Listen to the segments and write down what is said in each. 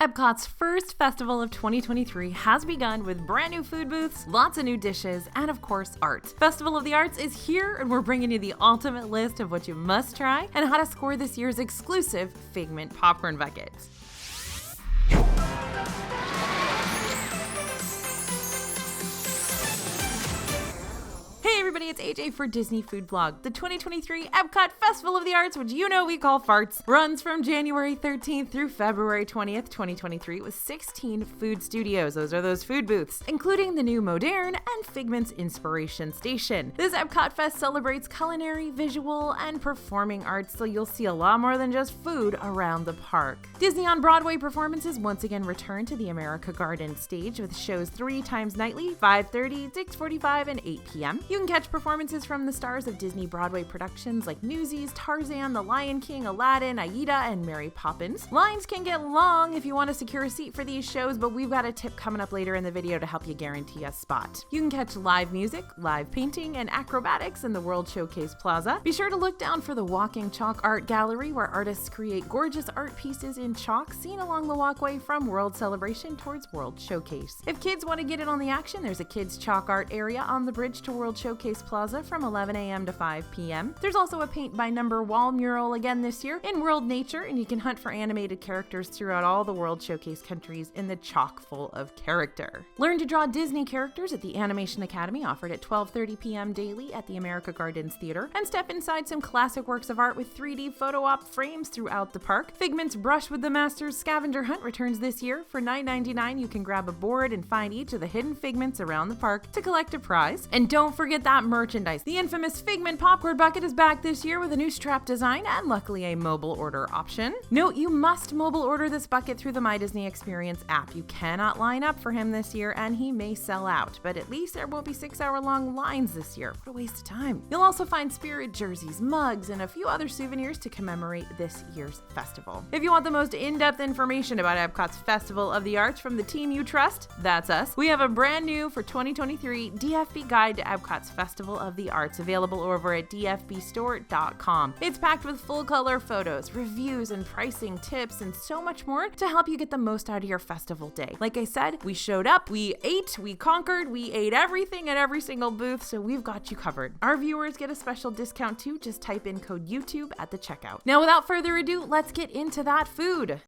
EPCOT'S first festival of 2023 has begun with brand new food booths, lots of new dishes, and of course, art. Festival of the Arts is here, and we're bringing you the ultimate list of what you must try and how to score this year's exclusive Figment popcorn buckets. Hey everybody, it's AJ for Disney Food Vlog. The 2023 Epcot Festival of the Arts, which you know we call farts, runs from January 13th through February 20th, 2023 with 16 food studios. Those are those food booths, including the new Modern and Figment's Inspiration Station. This Epcot Fest celebrates culinary, visual, and performing arts, so you'll see a lot more than just food around the park. Disney on Broadway performances once again return to the America Garden stage with shows 3 times nightly, 5:30, 6:45, and 8 p.m. You can catch performances from the stars of Disney Broadway productions like Newsies, Tarzan, The Lion King, Aladdin, Aida, and Mary Poppins. Lines can get long if you want to secure a seat for these shows, but we've got a tip coming up later in the video to help you guarantee a spot. You can catch live music, live painting, and acrobatics in the World Showcase Plaza. Be sure to look down for the Walking Chalk Art Gallery, where artists create gorgeous art pieces in chalk seen along the walkway from World Celebration towards World Showcase. If kids want to get in on the action, there's a kids' chalk art area on the bridge to World Showcase Plaza from 11 a.m. to 5 p.m. There's also a paint by number wall mural again this year in World Nature, and you can hunt for animated characters throughout all the World Showcase countries in the chock full of character. Learn to draw Disney characters at the Animation Academy, offered at 12:30 p.m. daily at the America Gardens Theater, and step inside some classic works of art with 3D photo op frames throughout the park. Figment's Brush with the Masters scavenger hunt returns this year. For $9.99, you can grab a board and find each of the hidden Figments around the park to collect a prize. And don't forget that merchandise. The infamous Figment popcorn bucket is back this year with a new strap design and luckily a mobile order option. Note, you must mobile order this bucket through the My Disney Experience app. You cannot line up for him this year and he may sell out, but at least there won't be 6-hour-long lines this year. What a waste of time. You'll also find Spirit jerseys, mugs, and a few other souvenirs to commemorate this year's festival. If you want the most in-depth information about Epcot's Festival of the Arts from the team you trust, that's us, we have a brand new for 2023 DFB Guide to Epcot's Festival of the Arts available over at dfbstore.com. It's packed with full-color photos, reviews, and pricing tips, and so much more to help you get the most out of your festival day. Like I said, we showed up, we ate, we conquered, we ate everything at every single booth, so we've got you covered. Our viewers get a special discount too. Just type in code YouTube at the checkout. Now, without further ado, let's get into that food.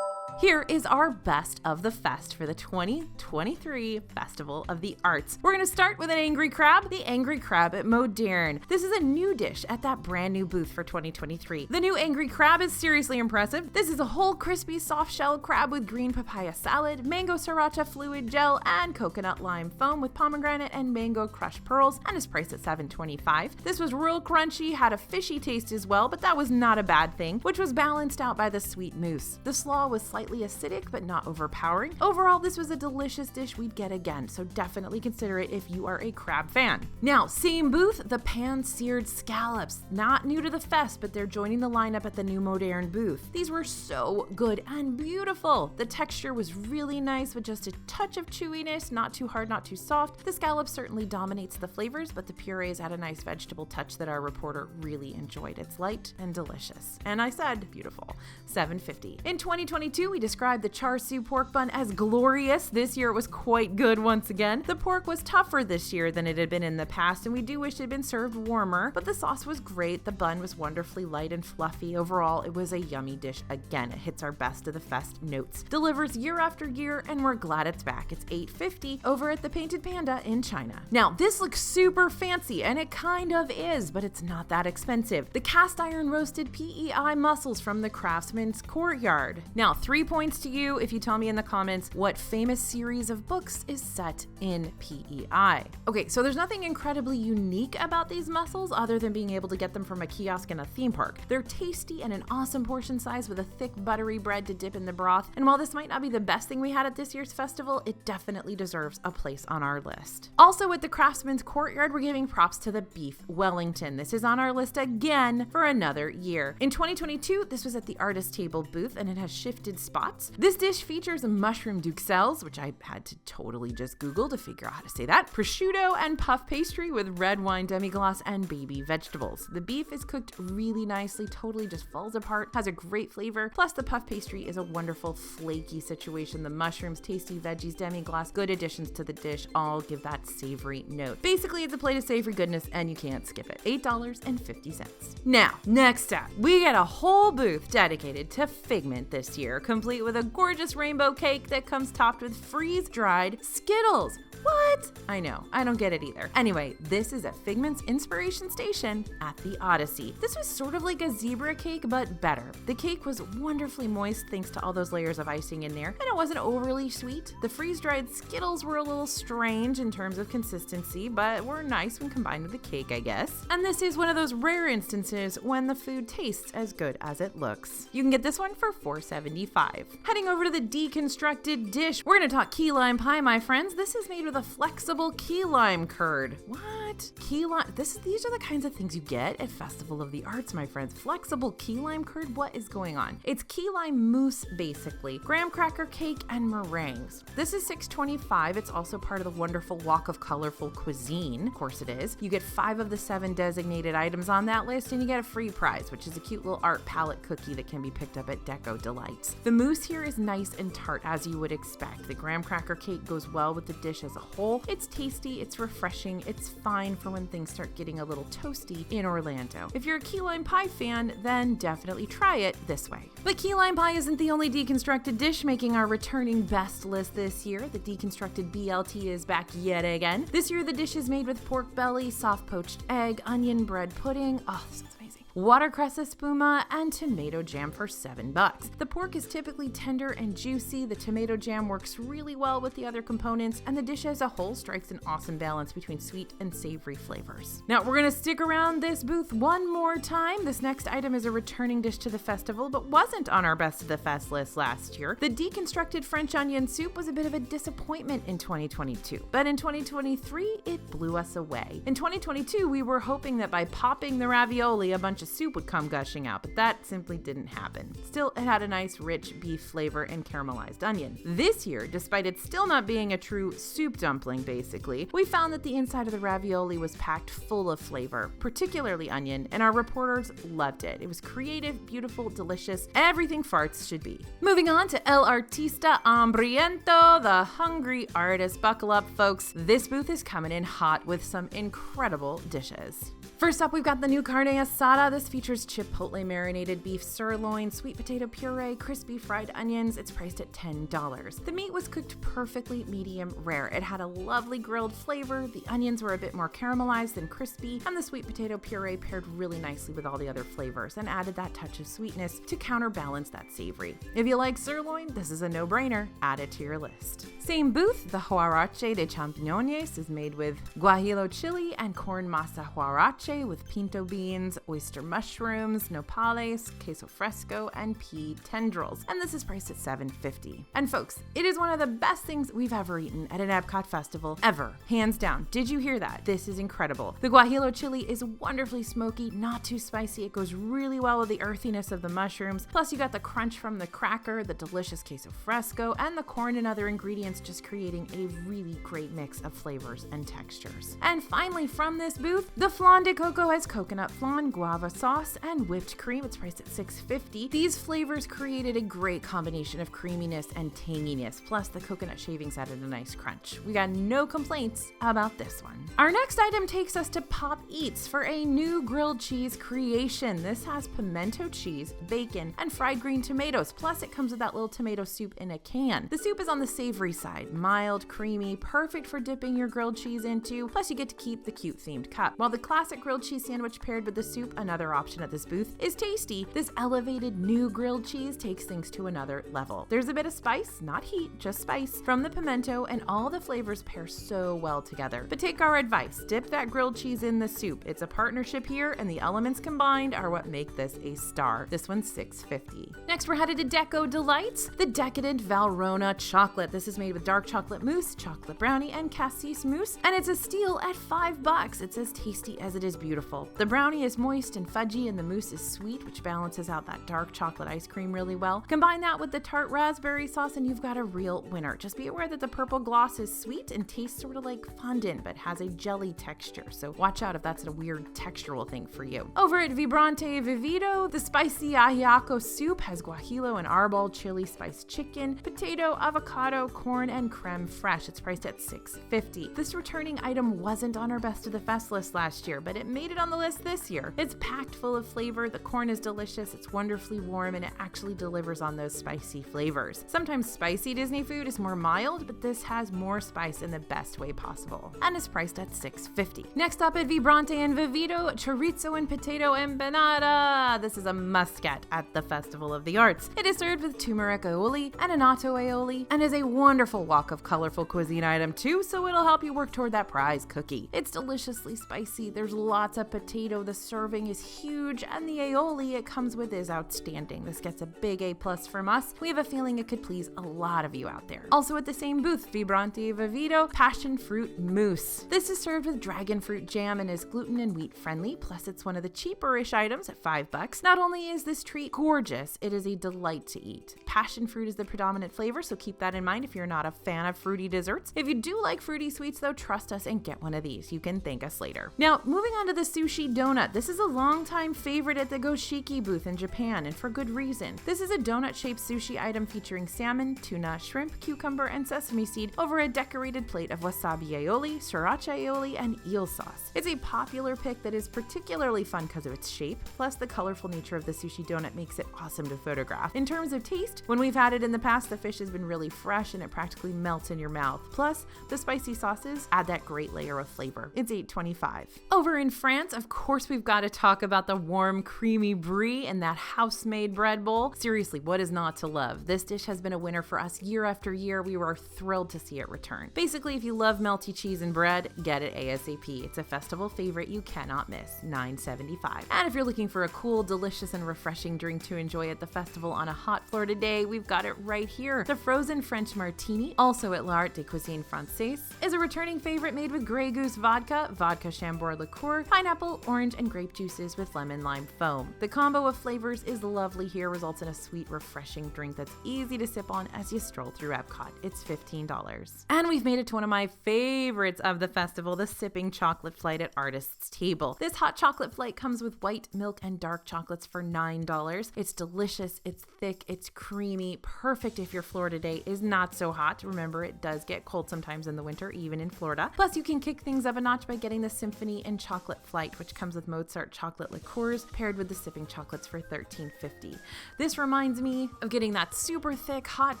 Here is our best of the fest for the 2023 Festival of the Arts. We're going to start with an angry crab, the Angry Crab at Modern. This is a new dish at that brand new booth for 2023. The new Angry Crab is seriously impressive. This is a whole crispy soft shell crab with green papaya salad, mango sriracha fluid gel, and coconut lime foam with pomegranate and mango crushed pearls, and is priced at $7.25. This was real crunchy, had a fishy taste as well, but that was not a bad thing, which was balanced out by the sweet mousse. The slaw was slightly acidic but not overpowering. Overall, this was a delicious dish we'd get again, so definitely consider it if you are a crab fan. Now, same booth, the pan-seared scallops. Not new to the fest, but they're joining the lineup at the new Modern booth. These were so good and beautiful. The texture was really nice with just a touch of chewiness, not too hard, not too soft. The scallop certainly dominates the flavors, but the purees had a nice vegetable touch that our reporter really enjoyed. It's light and delicious. And I said beautiful. $7.50. In 2022, we described the char siu pork bun as glorious. This year it was quite good once again. The pork was tougher this year than it had been in the past, and we do wish it had been served warmer, but the sauce was great. The bun was wonderfully light and fluffy. Overall, it was a yummy dish again. It hits our best of the fest notes. Delivers year after year, and we're glad it's back. It's $8.50 over at the Painted Panda in China. Now, this looks super fancy, and it kind of is, but it's not that expensive. The cast iron roasted PEI mussels from the Craftsman's Courtyard. Now, 3 points to you if you tell me in the comments what famous series of books is set in PEI. Okay, so there's nothing incredibly unique about these mussels other than being able to get them from a kiosk in a theme park. They're tasty and an awesome portion size with a thick buttery bread to dip in the broth, and while this might not be the best thing we had at this year's festival, it definitely deserves a place on our list. Also with the Craftsman's Courtyard, we're giving props to the beef Wellington. This is on our list again for another year. In 2022, this was at the Artist Table booth, and it has shifted spots. This dish features mushroom duxelles, which I had to totally just Google to figure out how to say that, prosciutto and puff pastry with red wine demi-glace and baby vegetables. The beef is cooked really nicely, totally just falls apart, has a great flavor, plus the puff pastry is a wonderful flaky situation. The mushrooms, tasty veggies, demi-glace, good additions to the dish all give that savory note. Basically, it's a plate of savory goodness and you can't skip it. $8.50. Now, next up, we get a whole booth dedicated to Figment this year, complete with a gorgeous rainbow cake that comes topped with freeze-dried Skittles. What? I know, I don't get it either. Anyway, this is at Figment's Inspiration Station at the Odyssey. This was sort of like a zebra cake, but better. The cake was wonderfully moist thanks to all those layers of icing in there, and it wasn't overly sweet. The freeze-dried Skittles were a little strange in terms of consistency, but were nice when combined with the cake, I guess. And this is one of those rare instances when the food tastes as good as it looks. You can get this one for $4.75. Heading over to the Deconstructed Dish, we're gonna talk key lime pie, my friends. This is made with a flexible key lime curd. What? Key lime? These are the kinds of things you get at Festival of the Arts, my friends. Flexible key lime curd? What is going on? It's key lime mousse, basically. Graham cracker cake and meringues. This is $6.25. It's also part of the wonderful Walk of Colorful Cuisine. Of course it is. You get 5 of the 7 designated items on that list, and you get a free prize, which is a cute little art palette cookie that can be picked up at Deco Delights. The mousse here is nice and tart, as you would expect. The graham cracker cake goes well with the dish as a whole. It's tasty, it's refreshing, it's fine for when things start getting a little toasty in Orlando. If you're a key lime pie fan, then definitely try it this way. But key lime pie isn't the only deconstructed dish making our returning best list this year. The deconstructed BLT is back yet again. This year the dish is made with pork belly, soft poached egg, onion bread pudding. Oh, this sounds amazing. Watercress espuma, and tomato jam for $7. The pork is typically tender and juicy, the tomato jam works really well with the other components, and the dish as a whole strikes an awesome balance between sweet and savory flavors. Now, we're gonna stick around this booth one more time. This next item is a returning dish to the festival, but wasn't on our Best of the Fest list last year. The deconstructed French onion soup was a bit of a disappointment in 2022, but in 2023, it blew us away. In 2022, we were hoping that by popping the ravioli, a bunch of soup would come gushing out, but that simply didn't happen. Still, it had a nice rich beef flavor and caramelized onion. This year, despite it still not being a true soup dumpling basically, we found that the inside of the ravioli was packed full of flavor, particularly onion, and our reporters loved it. It was creative, beautiful, delicious, everything farts should be. Moving on to El Artista Hambriento, the hungry artist. Buckle up, folks. This booth is coming in hot with some incredible dishes. First up, we've got the new carne asada. This features chipotle marinated beef sirloin, sweet potato puree, crispy fried onions. It's priced at $10. The meat was cooked perfectly medium rare. It had a lovely grilled flavor. The onions were a bit more caramelized than crispy, and the sweet potato puree paired really nicely with all the other flavors and added that touch of sweetness to counterbalance that savory. If you like sirloin, this is a no-brainer. Add it to your list. Same booth, the huarache de champiñones is made with guajillo chili and corn masa huarache with pinto beans, oyster mushrooms, nopales, queso fresco, and pea tendrils. And this is priced at $7.50. And folks, it is one of the best things we've ever eaten at an Epcot festival, ever. Hands down. Did you hear that? This is incredible. The guajillo chili is wonderfully smoky, not too spicy. It goes really well with the earthiness of the mushrooms. Plus you got the crunch from the cracker, the delicious queso fresco, and the corn and other ingredients, just creating a really great mix of flavors and textures. And finally, from this booth, the flan de coco has coconut flan, guava sauce, and whipped cream. It's priced at $6.50. These flavors created a great combination of creaminess and tanginess, plus the coconut shavings added a nice crunch. We got no complaints about this one. Our next item takes us to Pop Eats for a new grilled cheese creation. This has pimento cheese, bacon, and fried green tomatoes, plus it comes with that little tomato soup in a can. The soup is on the savory side, mild, creamy, perfect for dipping your grilled cheese into, plus you get to keep the cute themed cup. While the classic grilled cheese sandwich paired with the soup, another option at this booth, is tasty, this elevated new grilled cheese takes things to another level. There's a bit of spice, not heat, just spice, from the pimento, and all the flavors pair so well together. But take our advice, dip that grilled cheese in the soup. It's a partnership here, and the elements combined are what make this a star. This one's $6.50. Next, we're headed to Deco Delights, the decadent Valrhona chocolate. This is made with dark chocolate mousse, chocolate brownie, and cassis mousse, and it's a steal at $5. It's as tasty as it is is beautiful. The brownie is moist and fudgy, and the mousse is sweet, which balances out that dark chocolate ice cream really well. Combine that with the tart raspberry sauce and you've got a real winner. Just be aware that the purple gloss is sweet and tastes sort of like fondant, but has a jelly texture, so watch out if that's a weird textural thing for you. Over at Bronte and Vivido, the spicy ajiaco soup has guajillo and arbol chili spiced chicken, potato, avocado, corn, and creme fraiche. It's priced at $6.50. This returning item wasn't on our Best of the Fest list last year, but it made it on the list this year. It's packed full of flavor, the corn is delicious, it's wonderfully warm, and it actually delivers on those spicy flavors. Sometimes spicy Disney food is more mild, but this has more spice in the best way possible, and is priced at $6.50. Next up at Bronte and Vivido, chorizo and potato empanada. This is a must-get at the Festival of the Arts. It is served with turmeric aioli and annatto aioli, and is a wonderful walk of colorful cuisine item too, so it'll help you work toward that prize cookie. It's deliciously spicy, there's lots of potato, the serving is huge, and the aioli it comes with is outstanding. This gets a big A+ from us. We have a feeling it could please a lot of you out there. Also at the same booth, Bronte and Vivido, passion fruit mousse. This is served with dragon fruit jam and is gluten and wheat friendly, plus it's one of the cheaper-ish items at $5. Not only is this treat gorgeous, it is a delight to eat. Passion fruit is the predominant flavor, so keep that in mind if you're not a fan of fruity desserts. If you do like fruity sweets though, trust us and get one of these. You can thank us later. Now, moving on to the sushi donut. This is a longtime favorite at the Goshiki booth in Japan, and for good reason. This is a donut-shaped sushi item featuring salmon, tuna, shrimp, cucumber, and sesame seed over a decorated plate of wasabi aioli, sriracha aioli, and eel sauce. It's a popular pick that is particularly fun because of its shape, plus the colorful nature of the sushi donut makes it awesome to photograph. In terms of taste, when we've had it in the past, the fish has been really fresh and it practically melts in your mouth. Plus, the spicy sauces add that great layer of flavor. It's $8.25. Over in France, of course, we've got to talk about the warm, creamy brie and that house-made bread bowl. Seriously, what is not to love? This dish has been a winner for us year after year. We were thrilled to see it return. Basically, if you love melty cheese and bread, get it ASAP. It's a festival favorite you cannot miss. $9.75. And if you're looking for a cool, delicious, and refreshing drink to enjoy at the festival on a hot Florida day, we've got it right here. The frozen French martini, also at L'Art de Cuisine Française, is a returning favorite made with Grey Goose vodka, vodka Chambord liqueur, pineapple, orange, and grape juices with lemon lime foam. The combo of flavors is lovely here, results in a sweet, refreshing drink that's easy to sip on as you stroll through Epcot. It's $15. And we've made it to one of my favorites of the festival, the sipping chocolate flight at Artist's Table. This hot chocolate flight comes with white, milk, and dark chocolates for $9. It's delicious, it's thick, it's creamy, perfect if your Florida day is not so hot. Remember, it does get cold sometimes in the winter, even in Florida. Plus, you can kick things up a notch by getting the Symphony and Chocolate Flight, which comes with Mozart chocolate liqueurs paired with the sipping chocolates for $13.50. This reminds me of getting that super thick hot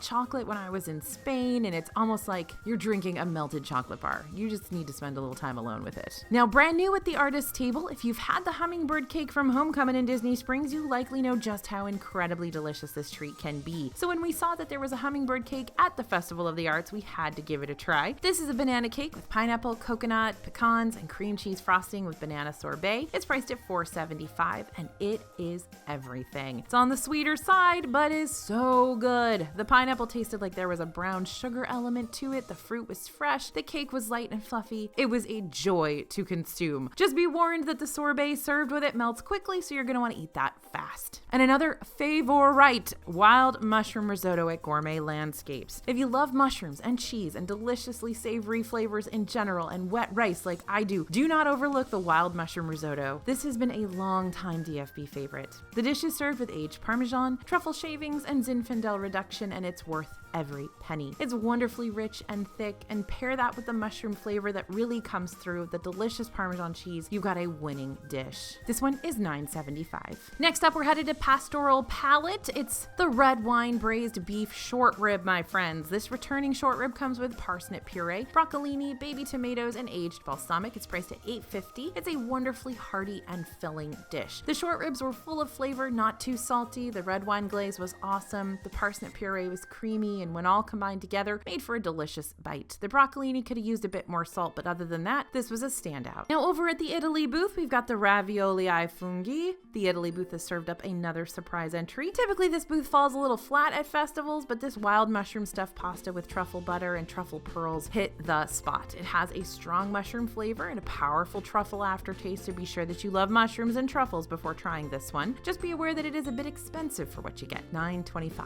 chocolate when I was in Spain, and it's almost like you're drinking a melted chocolate bar. You just need to spend a little time alone with it. Now, brand new at the Artist's Table, if you've had the hummingbird cake from Homecoming in Disney Springs, you likely know just how incredibly delicious this treat can be. So when we saw that there was a hummingbird cake at the Festival of the Arts, we had to give it a try. This is a banana cake with pineapple, coconut, pecans, and cream cheese frosting with banana sorbet. It's priced at $4.75, and it is everything. It's on the sweeter side, but is so good. The pineapple tasted like there was a brown sugar element to it. The fruit was fresh. The cake was light and fluffy. It was a joy to consume. Just be warned that the sorbet served with it melts quickly, so you're going to want to eat that fast. And another favorite, wild mushroom risotto at Gourmet Landscapes. If you love mushrooms and cheese and deliciously savory flavors in general and wet rice like I do not overlook the wild mushroom risotto. This has been a long time DFB favorite. The dish is served with aged Parmesan, truffle shavings, and Zinfandel reduction, and it's worth every penny. It's wonderfully rich and thick, and pair that with the mushroom flavor that really comes through the delicious Parmesan cheese, you've got a winning dish. This one is $9.75. Next up, we're headed to Pastoral Palate. It's the red wine braised beef short rib, my friends. This returning short rib comes with parsnip puree, broccolini, baby tomatoes, and aged balsamic. It's priced at $8.50. It's a wonderfully hearty and filling dish. The short ribs were full of flavor, not too salty. The red wine glaze was awesome. The parsnip puree was creamy, and when all combined together, made for a delicious bite. The broccolini could have used a bit more salt, but other than that, this was a standout. Now over at the Italy booth, we've got the ravioli ai funghi. The Italy booth has served up another surprise entry. Typically this booth falls a little flat at festivals, but this wild mushroom stuffed pasta with truffle butter and truffle pearls hit the spot. It has a strong mushroom flavor and a powerful truffle aftertaste, so be sure that you love mushrooms and truffles before trying this one. Just be aware that it is a bit expensive for what you get, $9.25.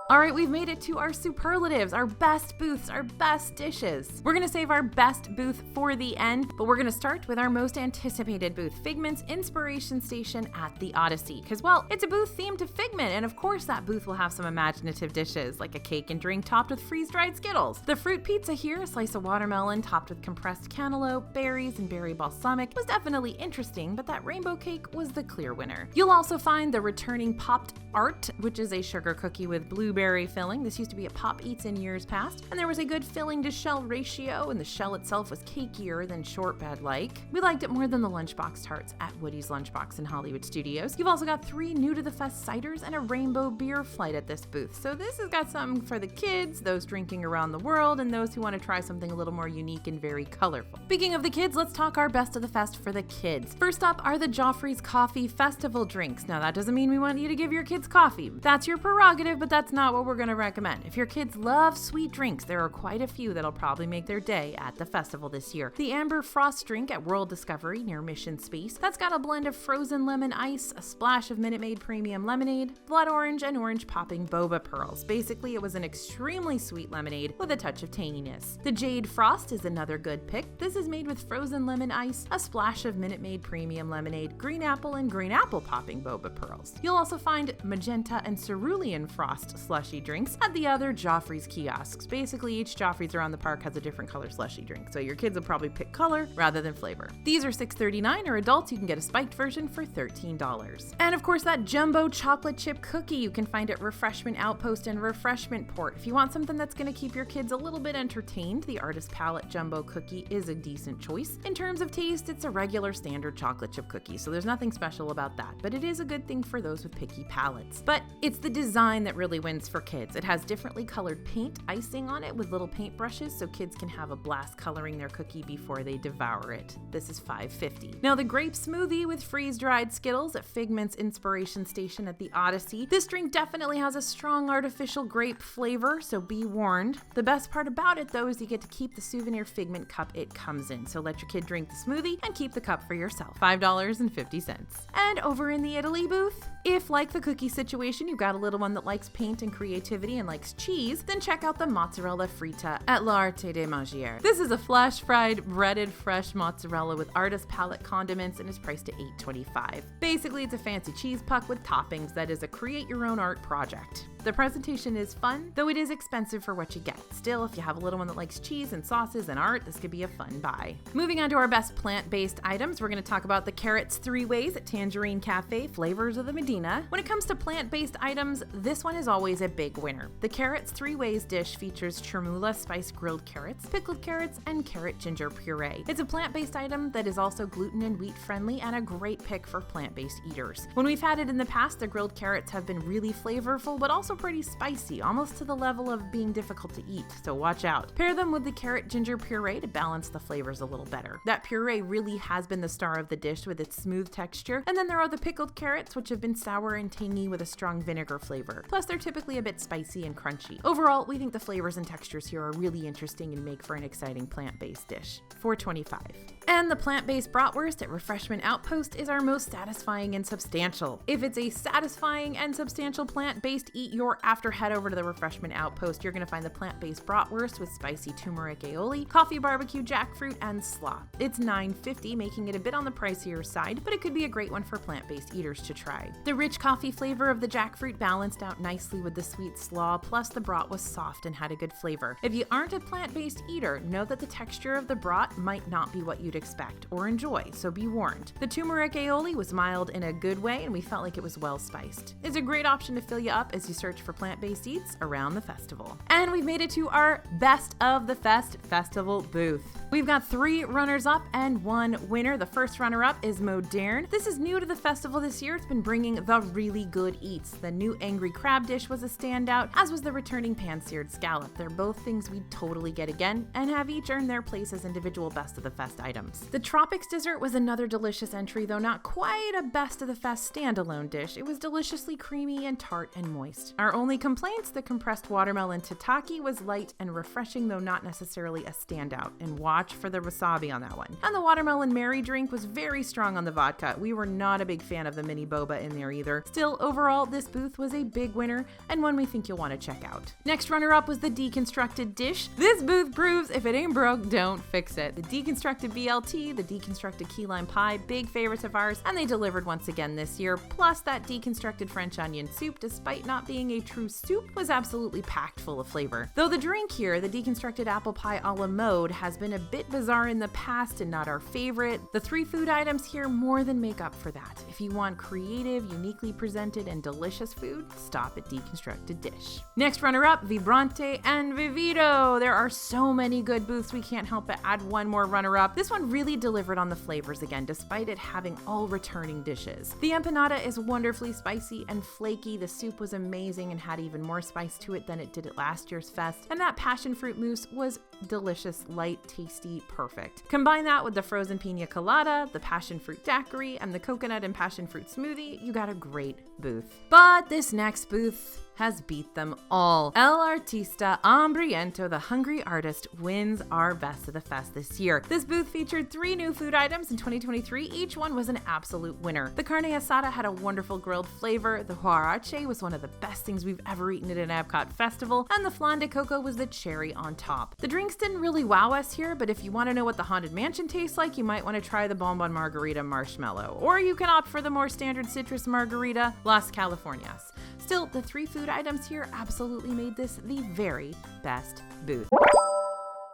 All right, we've made it to our superlatives, our best booths, our best dishes. We're gonna save our best booth for the end, but we're gonna start with our most anticipated booth, Figment's Inspiration Station at the Odyssey. Because, well, it's a booth themed to Figment, and of course that booth will have some imaginative dishes, like a cake and drink topped with freeze-dried Skittles. The fruit pizza here, a slice of watermelon topped with compressed cantaloupe, berries, and berry balsamic, was definitely interesting, but that rainbow cake was the clear winner. You'll also find the returning popped art, which is a sugar cookie with blueberry filling. This used to be a Pop Eats in years past, and there was a good filling to shell ratio, and the shell itself was cakier than shortbread-like. We liked it more than the lunchbox tarts at Woody's Lunchbox in Hollywood Studios. You've also got 3 new to the fest ciders and a rainbow beer flight at this booth, so this has got something for the kids, those drinking around the world, and those who want to try something a little more unique and very colorful. Speaking of the kids, let's talk our best of the fest for the kids. First up are the Joffreys Coffee Festival drinks. Now, that doesn't mean we want you to give your kids coffee. That's your prerogative, but that's not what we're going to recommend. If your kids love sweet drinks, there are quite a few that'll probably make their day at the festival this year. The Amber Frost drink at World Discovery near Mission Space. That's got a blend of frozen lemon ice, a splash of Minute Maid premium lemonade, blood orange, and orange popping boba pearls. Basically, it was an extremely sweet lemonade with a touch of tanginess. The Jade Frost is another good pick. This is made with frozen lemon ice, a splash of Minute Maid premium lemonade, green apple, and green apple popping boba pearls. You'll also find magenta and cerulean frost slushy drinks at the other Joffrey's kiosks. Basically, each Joffrey's around the park has a different color slushy drink, so your kids will probably pick color rather than flavor. These are $6.39, or adults you can get a spiked version for $13. And of course, that jumbo chocolate chip cookie you can find at Refreshment Outpost and Refreshment Port. If you want something that's going to keep your kids a little bit entertained, the Artist Palette Jumbo Cookie is a decent choice. In terms of taste, it's a regular standard chocolate chip cookie, so there's nothing special about that, but it is a good thing for those with picky palates. But it's the design that really wins for kids. It has differently colored paint icing on it with little paint brushes, so kids can have a blast coloring their cookie before they devour it. This is $5.50. Now, the grape smoothie with freeze-dried Skittles at Figment's Inspiration Station at the Odyssey. This drink definitely has a strong artificial grape flavor, so be warned. The best part about it, though, is you get to keep the souvenir Figment cup it comes in, so let your kid drink the smoothie and keep the cup for yourself. $5.50. And over in the Italy booth, if, like the cookie situation, you've got a little one that likes paint and creativity and likes cheese, then check out the Mozzarella Frita at L'Arte de Magier. This is a flash-fried, breaded, fresh mozzarella with artist palette condiments and is priced at $8.25. Basically, it's a fancy cheese puck with toppings that is a create-your-own art project. The presentation is fun, though it is expensive for what you get. Still, if you have a little one that likes cheese and sauces and art, this could be a fun buy. Moving on to our best plant-based items, we're going to talk about the Carrots 3 Ways at Tangerine Cafe, Flavors of the Medina. When it comes to plant-based items, this one is always a big winner. The Carrots 3 Ways dish features chermoula spiced grilled carrots, pickled carrots, and carrot ginger puree. It's a plant-based item that is also gluten and wheat friendly and a great pick for plant-based eaters. When we've had it in the past, the grilled carrots have been really flavorful, but also pretty spicy, almost to the level of being difficult to eat, so watch out. Pair them with the carrot ginger puree to balance the flavors a little better. That puree really has been the star of the dish with its smooth texture, and then there are the pickled carrots, which have been sour and tangy with a strong vinegar flavor. Plus, they're typically a bit spicy and crunchy. Overall, we think the flavors and textures here are really interesting and make for an exciting plant-based dish. $4.25. And the plant-based bratwurst at Refreshment Outpost is our most satisfying and substantial. If it's a satisfying and substantial plant-based eat your after, head over to the Refreshment Outpost. You're going to find the plant-based bratwurst with spicy turmeric aioli, coffee barbecue jackfruit, and slaw. It's $9.50, making it a bit on the pricier side, but it could be a great one for plant-based eaters to try. The rich coffee flavor of the jackfruit balanced out nicely with the sweet slaw, plus the brat was soft and had a good flavor. If you aren't a plant-based eater, know that the texture of the brat might not be what you'd expect or enjoy, so be warned. The turmeric aioli was mild in a good way, and we felt like it was well spiced. It's a great option to fill you up as you search for plant-based eats around the festival. And we've made it to our Best of the Fest festival booth. We've got 3 runners-up and 1 winner. The first runner-up is Moderne. This is new to the festival this year. It's been bringing the really good eats. The new angry crab dish was a standout, as was the returning pan-seared scallop. They're both things we'd totally get again and have each earned their place as individual Best of the Fest items. items. The Tropics dessert was another delicious entry, though not quite a Best of the Fest standalone dish. It was deliciously creamy and tart and moist. Our only complaints, the compressed watermelon tataki was light and refreshing, though not necessarily a standout, and watch for the wasabi on that one. And the watermelon Mary drink was very strong on the vodka. We were not a big fan of the mini boba in there either. Still, overall, this booth was a big winner and one we think you'll want to check out. Next runner-up was the Deconstructed Dish. This booth proves if it ain't broke, don't fix it. The Deconstructed BLT, the Deconstructed Key Lime Pie, big favorites of ours, and they delivered once again this year. Plus, that Deconstructed French Onion Soup, despite not being a true soup, was absolutely packed full of flavor. Though the drink here, the Deconstructed Apple Pie a la mode, has been a bit bizarre in the past and not our favorite, the 3 food items here more than make up for that. If you want creative, uniquely presented, and delicious food, stop at Deconstructed Dish. Next runner-up, Bronte and Vivido. There are so many good booths, we can't help but add one more runner-up. This one really delivered on the flavors again, despite it having all returning dishes. The empanada is wonderfully spicy and flaky, the soup was amazing and had even more spice to it than it did at last year's fest, and that passion fruit mousse was delicious, light, tasty, perfect. Combine that with the frozen pina colada, the passion fruit daiquiri, and the coconut and passion fruit smoothie, you got a great booth. But this next booth has beat them all. El Artista Hambriento, the hungry artist, wins our Best of the Fest this year. This booth featured 3 new food items in 2023. Each one was an absolute winner. The carne asada had a wonderful grilled flavor, the huarache was one of the best things we've ever eaten at an Epcot festival, and the flan de coco was the cherry on top. The drinks didn't really wow us here, but if you want to know what the Haunted Mansion tastes like, you might want to try the Bonbon Margarita Marshmallow, or you can opt for the more standard citrus margarita, Las Californias. Still, the 3 food items here absolutely made this the very best booth.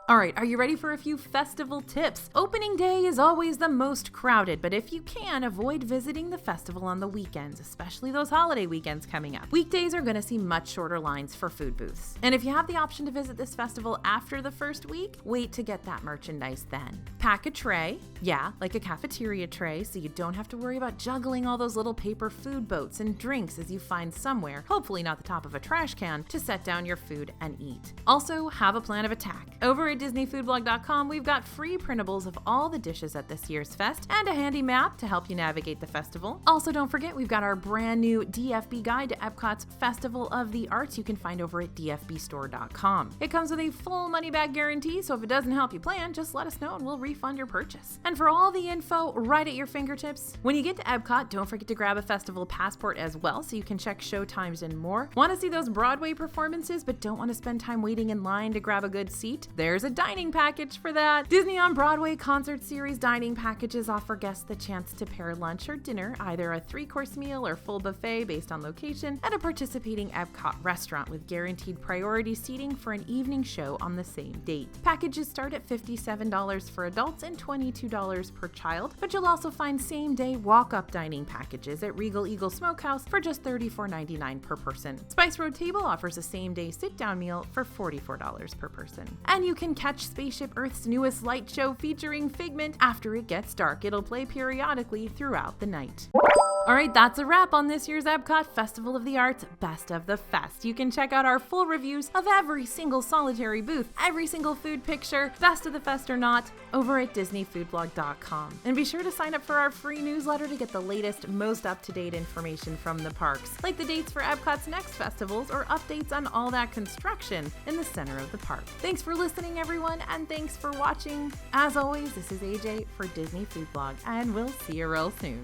All right, are you ready for a few festival tips? Opening day is always the most crowded, but if you can, avoid visiting the festival on the weekends, especially those holiday weekends coming up. Weekdays are going to see much shorter lines for food booths. And if you have the option to visit this festival after the first week, wait to get that merchandise then. Pack a tray, like a cafeteria tray, so you don't have to worry about juggling all those little paper food boats and drinks as you find somewhere, hopefully not the top of a trash can, to set down your food and eat. Also, have a plan of attack. Over at DisneyFoodblog.com, we've got free printables of all the dishes at this year's fest and a handy map to help you navigate the festival. Also, don't forget, we've got our brand new DFB guide to Epcot's Festival of the Arts you can find over at dfbstore.com. It comes with a full money-back guarantee, so if it doesn't help you plan, just let us know and we'll refund your purchase. And for all the info right at your fingertips, when you get to Epcot, don't forget to grab a festival passport as well so you can check show times and more. Want to see those Broadway performances but don't want to spend time waiting in line to grab a good seat? There's a dining package for that. Disney on Broadway Concert Series dining packages offer guests the chance to pair lunch or dinner, either a 3-course meal or full buffet based on location, at a participating Epcot restaurant with guaranteed priority seating for an evening show on the same date. Packages start at $57 for adults and $22 per child, but you'll also find same-day walk-up dining packages at Regal Eagle Smokehouse for just $34.99 per person. Spice Road Table offers a same-day sit-down meal for $44 per person. And you can catch Spaceship Earth's newest light show featuring Figment after it gets dark. It'll play periodically throughout the night. All right, that's a wrap on this year's Epcot Festival of the Arts Best of the Fest. You can check out our full reviews of every single solitary booth, every single food picture, Best of the Fest or not, over at DisneyFoodblog.com. And be sure to sign up for our free newsletter to get the latest, most up-to-date information from the parks, like the dates for Epcot's next festivals or updates on all that construction in the center of the park. Thanks for listening, everyone, and thanks for watching. As always, this is AJ for Disney Food Blog, and we'll see you real soon.